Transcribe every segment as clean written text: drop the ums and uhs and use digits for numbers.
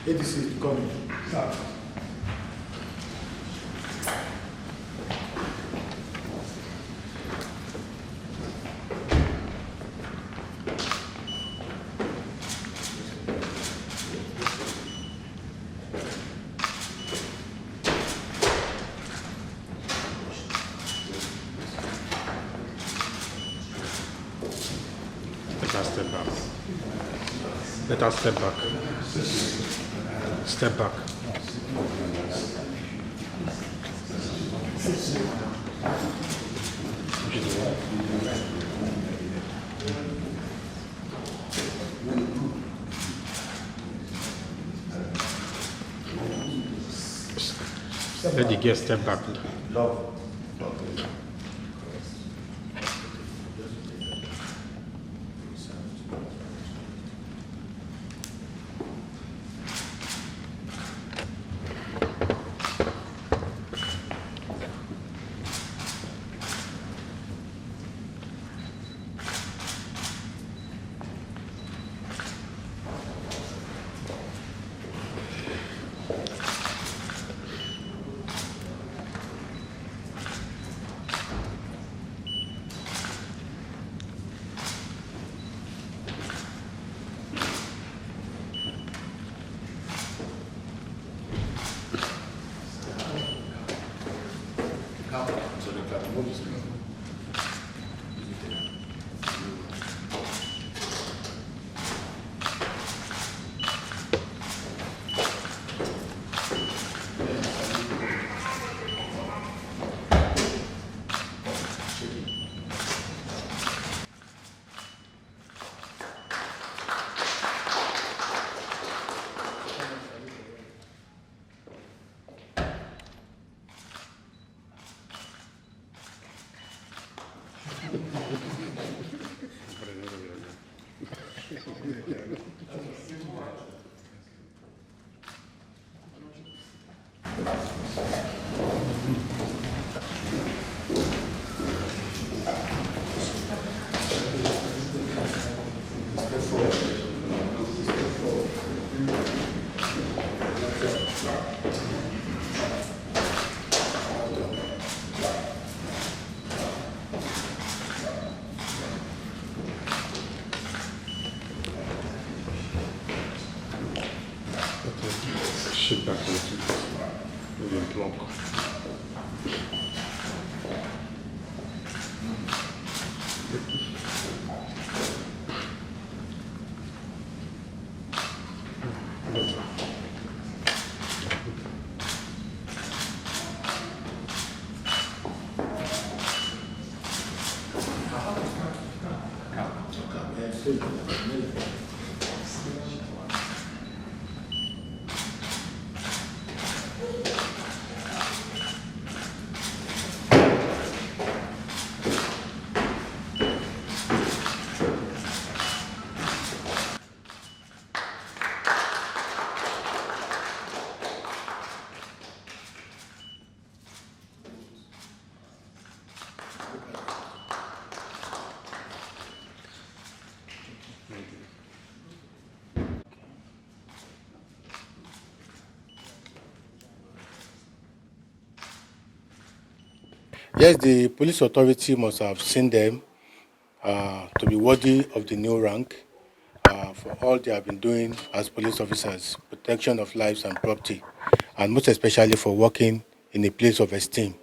ADC coming. Sir. Let us step back. Step back. Let the guest step back. Shift back a little bit. Maybe block. Yes, the police authority must have seen them to be worthy of the new rank for all they have been doing as police officers, protection of lives and property, and most especially for working in a place of esteem.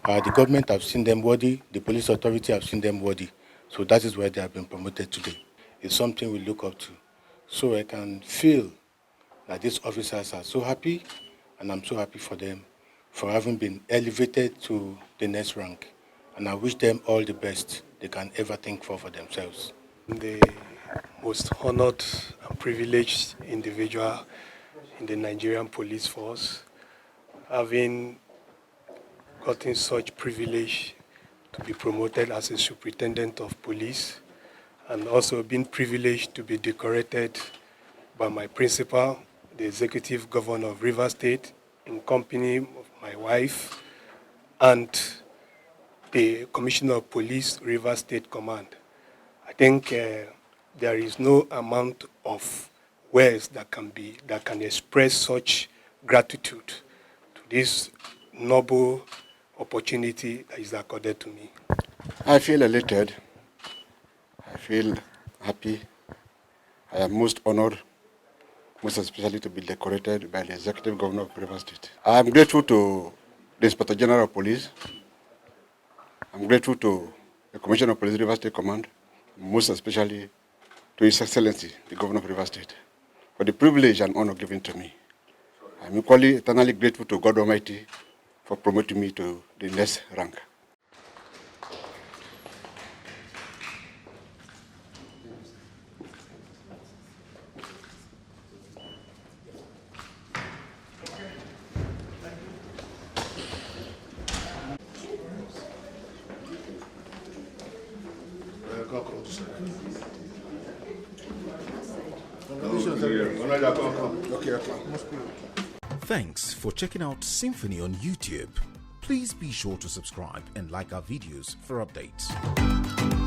The government have seen them worthy, the police authority have seen them worthy. So that is why they have been promoted today. It's something we look up to. So I can feel that these officers are so happy, and I'm so happy for them for having been elevated to the next rank. And I wish them all the best they can ever think for themselves. The most honored and privileged individual in the Nigerian police force, having gotten such privilege to be promoted as a superintendent of police, and also being privileged to be decorated by my principal, the executive governor of Rivers State, in company of my wife, and the commissioner of police, Rivers State Command. I think there is no amount of words that can express such gratitude to this noble opportunity that is accorded to me. I feel elated. I feel happy. I am most honored, most especially to be decorated by the Executive Governor of Rivers State. I am grateful to the Inspector General of Police. I'm grateful to the Commissioner of Police Rivers State Command, most especially to His Excellency, the Governor of Rivers State, for the privilege and honor given to me. I'm equally eternally grateful to God Almighty for promoting me to the next rank. Thanks for checking out SYMFONI on YouTube. Please be sure to subscribe and like our videos for updates.